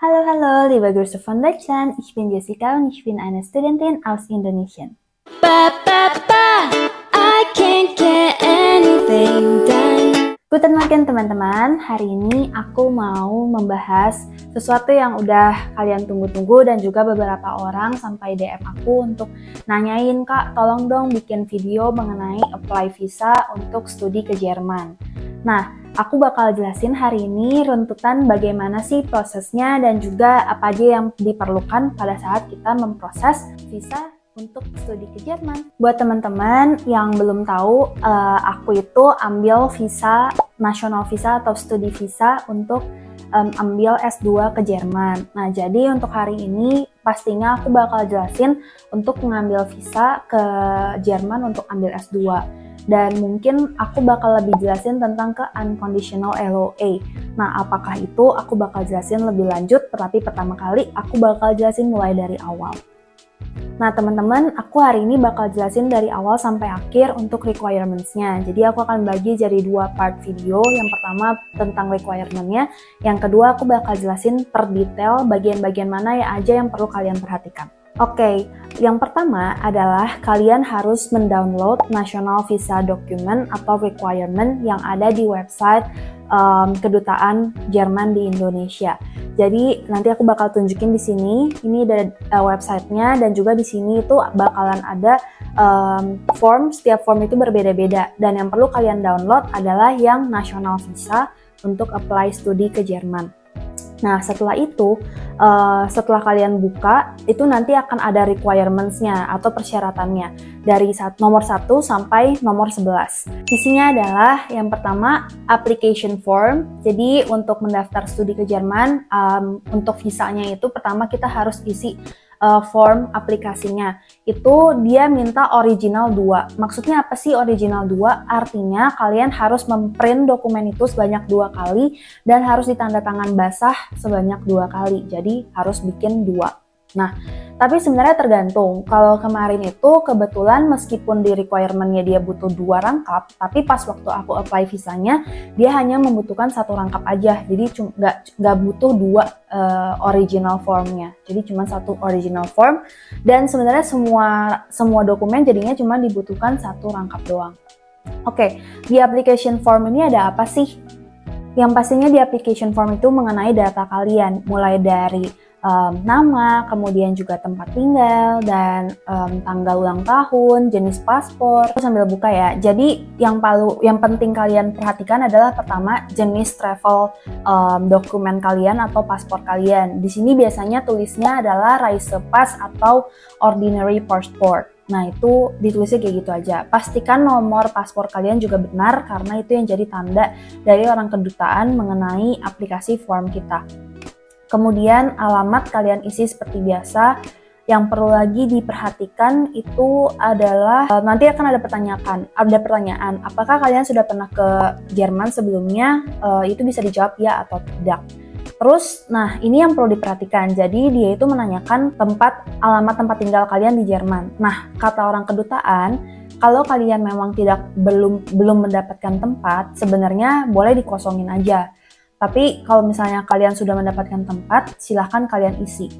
Hallo, hallo, liebe Grüße von Deutschland. Ich bin Jessica und ich bin eine Studentin aus Indonesien. I can't get anything done. Guten Morgen teman-teman, hari ini aku mau membahas sesuatu yang udah kalian tunggu-tunggu dan juga beberapa orang sampai DM aku untuk nanyain, Kak, tolong dong bikin video mengenai apply visa untuk studi ke Jerman. Nah, aku bakal jelasin hari ini runtutan bagaimana sih prosesnya dan juga apa aja yang diperlukan pada saat kita memproses visa untuk studi ke Jerman. Buat teman-teman yang belum tahu, aku itu ambil visa, national visa atau studi visa untuk ambil S2 ke Jerman. Nah, jadi untuk hari ini pastinya aku bakal jelasin untuk mengambil visa ke Jerman untuk ambil S2. Dan mungkin aku bakal lebih jelasin tentang ke unconditional LOA. Nah, apakah itu aku bakal jelasin lebih lanjut, tapi pertama kali aku bakal jelasin mulai dari awal. Nah, teman-teman, aku hari ini bakal jelasin dari awal sampai akhir untuk requirements-nya. Jadi aku akan bagi jadi dua part video. Yang pertama tentang requirement-nya, yang kedua aku bakal jelasin per detail bagian-bagian mana ya aja yang perlu kalian perhatikan. Oke, yang pertama adalah kalian harus mendownload National Visa Document atau requirement yang ada di website kedutaan Jerman di Indonesia. Jadi nanti aku bakal tunjukin di sini. Ini ada websitenya dan juga di sini itu bakalan ada form. Setiap form itu berbeda-beda dan yang perlu kalian download adalah yang National Visa untuk apply studi ke Jerman. Nah, setelah itu, setelah kalian buka, itu nanti akan ada requirements-nya atau persyaratannya dari nomor 1 sampai nomor 11. Isinya adalah yang pertama, application form. Jadi, untuk mendaftar studi ke Jerman, untuk visanya itu pertama kita harus isi form aplikasinya. Itu dia minta original 2. Maksudnya apa sih original 2? Artinya kalian harus memprint dokumen itu sebanyak 2 kali dan harus ditandatangan basah sebanyak 2 kali. Jadi harus bikin 2. Nah, tapi sebenarnya tergantung. Kalau kemarin itu kebetulan meskipun di requirement-nya dia butuh 2 rangkap, tapi pas waktu aku apply visanya, dia hanya membutuhkan 1 rangkap aja. Jadi nggak butuh 2 original form-nya. Jadi cuma 1 original form. Dan sebenarnya semua dokumen jadinya cuma dibutuhkan 1 rangkap doang. Oke, di application form ini ada apa sih? Yang pastinya di application form itu mengenai data kalian, mulai dari nama, kemudian juga tempat tinggal, dan tanggal ulang tahun, jenis paspor. Aku sambil buka ya. Jadi yang penting kalian perhatikan adalah pertama jenis travel dokumen kalian atau paspor kalian. Di sini biasanya tulisnya adalah Reisepass atau Ordinary Passport. Nah, itu ditulisnya kayak gitu aja. Pastikan nomor paspor kalian juga benar karena itu yang jadi tanda dari orang kedutaan mengenai aplikasi form kita. Kemudian alamat kalian isi seperti biasa. Yang perlu lagi diperhatikan itu adalah nanti akan ada pertanyaan. Apakah kalian sudah pernah ke Jerman sebelumnya? Itu bisa dijawab ya atau tidak. Terus, nah ini yang perlu diperhatikan. Jadi dia itu menanyakan alamat tempat tinggal kalian di Jerman. Nah, kata orang kedutaan, kalau kalian memang belum mendapatkan tempat, sebenarnya boleh dikosongin aja. Tapi kalau misalnya kalian sudah mendapatkan tempat, silahkan kalian isi.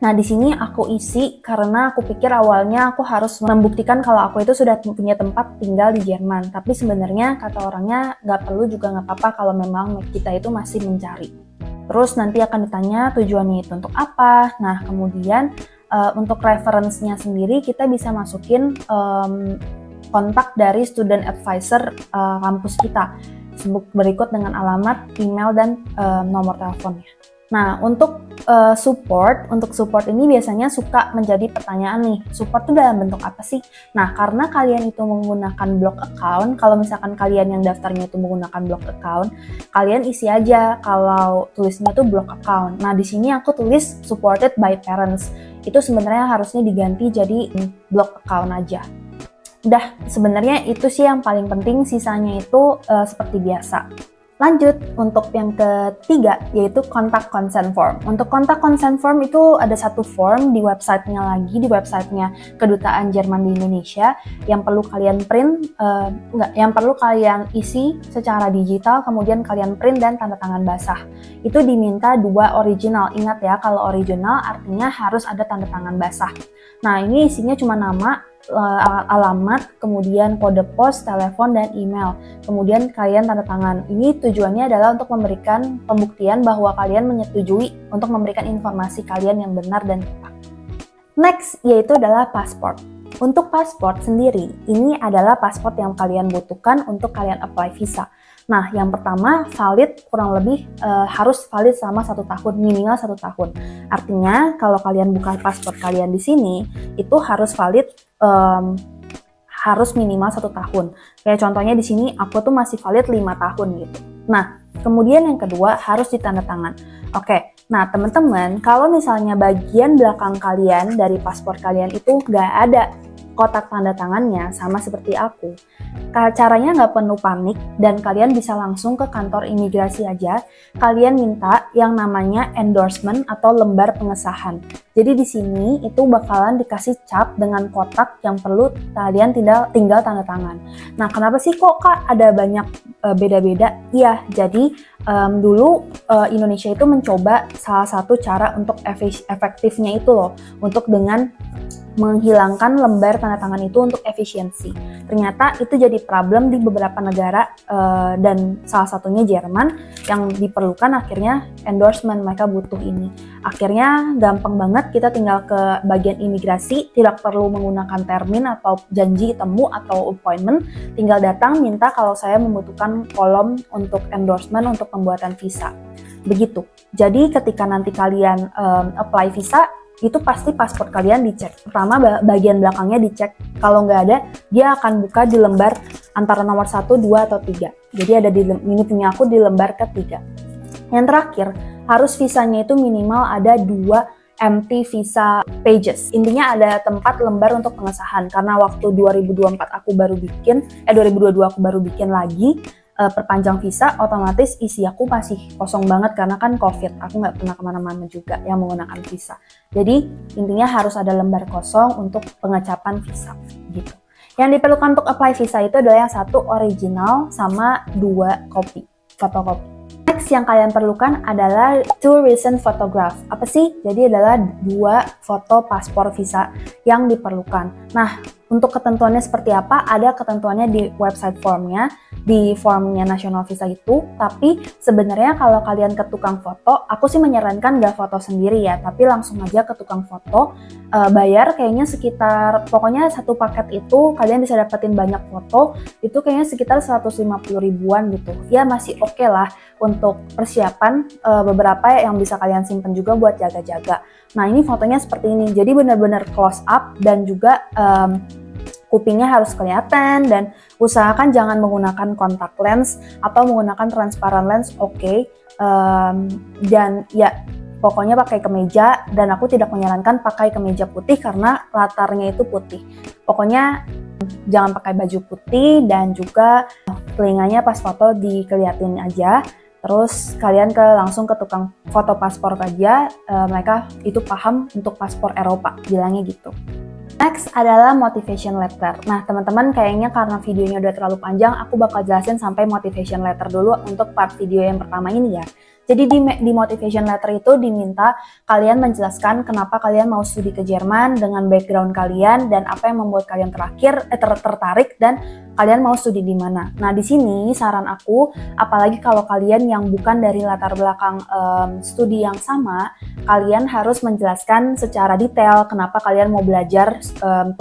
Nah, di sini aku isi karena aku pikir awalnya aku harus membuktikan kalau aku itu sudah punya tempat tinggal di Jerman. Tapi sebenarnya kata orangnya nggak perlu juga nggak apa-apa kalau memang kita itu masih mencari. Terus nanti akan ditanya tujuannya itu untuk apa. Nah, kemudian untuk reference-nya sendiri kita bisa masukin kontak dari student advisor kampus kita. Berikut dengan alamat, email, dan nomor teleponnya. Nah, untuk support ini biasanya suka menjadi pertanyaan nih, support itu dalam bentuk apa sih? Nah, karena kalian itu menggunakan blog account, kalau misalkan kalian yang daftarnya itu menggunakan blog account, kalian isi aja kalau tulisnya itu blog account. Nah, di sini aku tulis supported by parents. Itu sebenarnya harusnya diganti jadi blog account aja. Udah, sebenarnya itu sih yang paling penting, sisanya itu seperti biasa. Lanjut untuk yang ketiga, yaitu kontak consent form. Untuk kontak consent form itu ada satu form di websitenya lagi, di websitenya Kedutaan Jerman di Indonesia, yang perlu kalian yang perlu kalian isi secara digital, kemudian kalian print dan tanda tangan basah. Itu diminta 2 original. Ingat ya, kalau original artinya harus ada tanda tangan basah. Nah, ini isinya cuma nama, alamat, kemudian kode pos, telepon, dan email. Kemudian kalian tanda tangan. Ini tujuannya adalah untuk memberikan pembuktian bahwa kalian menyetujui untuk memberikan informasi kalian yang benar dan tepat. Next, yaitu adalah paspor. Untuk paspor sendiri, ini adalah paspor yang kalian butuhkan untuk kalian apply visa. Nah, yang pertama valid kurang lebih harus valid selama 1 tahun, minimal 1 tahun. Artinya kalau kalian buka paspor kalian di sini, itu harus valid harus minimal 1 tahun. Kayak contohnya di sini aku tuh masih valid 5 tahun gitu. Nah, kemudian yang kedua harus ditandatangan. Oke, nah teman-teman, kalau misalnya bagian belakang kalian dari paspor kalian itu nggak ada kotak tanda tangannya, sama seperti aku, caranya nggak perlu panik dan kalian bisa langsung ke kantor imigrasi aja. Kalian minta yang namanya endorsement atau lembar pengesahan. Jadi di sini itu bakalan dikasih cap dengan kotak yang perlu kalian tinggal tanda tangan. Nah, kenapa sih kok Kak ada banyak beda-beda? Iya, jadi dulu Indonesia itu mencoba salah satu cara untuk efektifnya itu loh, untuk dengan menghilangkan lembar tanda tangan itu untuk efisiensi. Ternyata itu jadi problem di beberapa negara dan salah satunya Jerman yang diperlukan akhirnya endorsement, mereka butuh ini. Akhirnya gampang banget, kita tinggal ke bagian imigrasi, tidak perlu menggunakan termin atau janji temu atau appointment, tinggal datang minta kalau saya membutuhkan kolom untuk endorsement untuk pembuatan visa. Begitu. Jadi ketika nanti kalian apply visa, itu pasti paspor kalian dicek. Pertama bagian belakangnya dicek. Kalau nggak ada, dia akan buka di lembar antara nomor 1, 2, atau 3. Jadi ada ini punya aku di lembar ketiga. Yang terakhir, harus visanya itu minimal ada 2 empty visa pages. Intinya ada tempat lembar untuk pengesahan. Karena waktu 2022 aku baru bikin lagi perpanjang visa, otomatis isi aku masih kosong banget karena kan COVID. Aku nggak pernah kemana-mana juga yang menggunakan visa. Jadi intinya harus ada lembar kosong untuk pengecapan visa gitu. Yang diperlukan untuk apply visa itu adalah yang 1 original sama 2 fotokopi. Next yang kalian perlukan adalah 2 recent photograph. Apa sih? Jadi adalah 2 foto paspor visa yang diperlukan. Nah, untuk ketentuannya seperti apa? Ada ketentuannya di website formnya, di formnya National Visa itu. Tapi sebenarnya kalau kalian ke tukang foto, aku sih menyarankan nggak foto sendiri ya, tapi langsung aja ke tukang foto. Bayar kayaknya sekitar, pokoknya satu paket itu kalian bisa dapetin banyak foto, itu kayaknya sekitar 150 ribuan gitu. Ya masih oke lah untuk persiapan, beberapa yang bisa kalian simpen juga buat jaga-jaga. Nah ini fotonya seperti ini, jadi benar-benar close up dan juga kupingnya harus kelihatan, dan usahakan jangan menggunakan kontak lens atau menggunakan transparan lens, oke. Dan ya pokoknya pakai kemeja, dan aku tidak menyarankan pakai kemeja putih karena latarnya itu putih. Pokoknya jangan pakai baju putih, dan juga telinganya pas foto dikeliatin aja. Terus kalian langsung ke tukang foto paspor aja, mereka itu paham untuk paspor Eropa, bilangnya gitu. Next adalah motivation letter. Nah teman-teman, kayaknya karena videonya udah terlalu panjang, aku bakal jelasin sampai motivation letter dulu untuk part video yang pertama ini ya. Jadi di motivation letter itu diminta kalian menjelaskan kenapa kalian mau studi ke Jerman dengan background kalian dan apa yang membuat kalian tertarik dan kalian mau studi di mana. Nah di sini saran aku, apalagi kalau kalian yang bukan dari latar belakang studi yang sama, kalian harus menjelaskan secara detail kenapa kalian mau belajar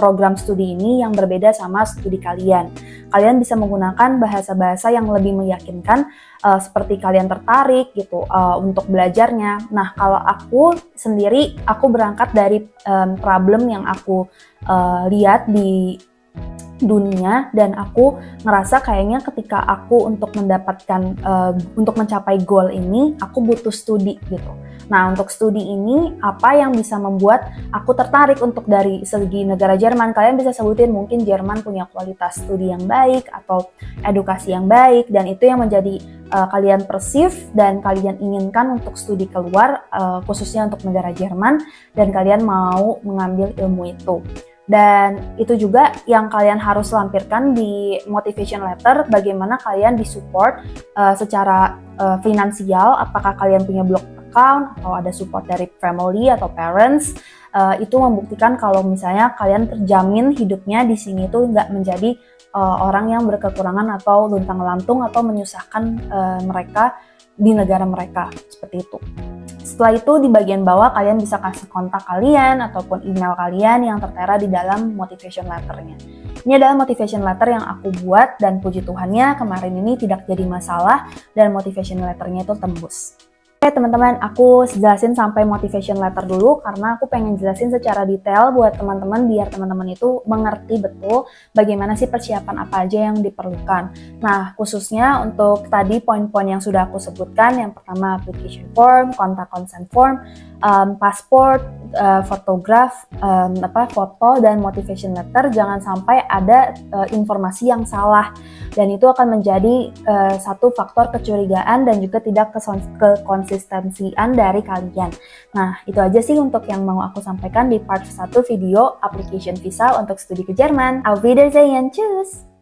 program studi ini yang berbeda sama studi kalian. Kalian bisa menggunakan bahasa-bahasa yang lebih meyakinkan, seperti kalian tertarik gitu untuk belajarnya. Nah kalau aku sendiri, aku berangkat dari problem yang aku lihat di dunia, dan aku ngerasa kayaknya ketika aku untuk mendapatkan untuk mencapai goal ini, aku butuh studi gitu. Nah untuk studi ini apa yang bisa membuat aku tertarik untuk dari segi negara Jerman? Kalian bisa sebutin mungkin Jerman punya kualitas studi yang baik atau edukasi yang baik, dan itu yang menjadi kalian perceive dan kalian inginkan untuk studi keluar, khususnya untuk negara Jerman, dan kalian mau mengambil ilmu itu. Dan itu juga yang kalian harus lampirkan di motivation letter, bagaimana kalian disupport secara finansial, apakah kalian punya block account atau ada support dari family atau parents. Itu membuktikan kalau misalnya kalian terjamin hidupnya di sini tuh nggak menjadi orang yang berkekurangan atau luntang-lantung atau menyusahkan mereka di negara mereka, seperti itu. Setelah itu di bagian bawah kalian bisa kasih kontak kalian ataupun email kalian yang tertera di dalam motivation letternya. Ini adalah motivation letter yang aku buat dan puji Tuhannya kemarin ini tidak jadi masalah dan motivation letternya itu tembus. Oke teman-teman, aku jelasin sampai motivation letter dulu karena aku pengen jelasin secara detail buat teman-teman biar teman-teman itu mengerti betul bagaimana sih persiapan apa aja yang diperlukan. Nah, khususnya untuk tadi poin-poin yang sudah aku sebutkan, yang pertama application form, kontak consent form, pasport, fotograf, foto dan motivation letter, jangan sampai ada informasi yang salah dan itu akan menjadi satu faktor kecurigaan dan juga tidak kekonsistensian dari kalian. Nah, itu aja sih untuk yang mau aku sampaikan di part 1 video application visa untuk studi ke Jerman. Auf Wiedersehen, tschüss!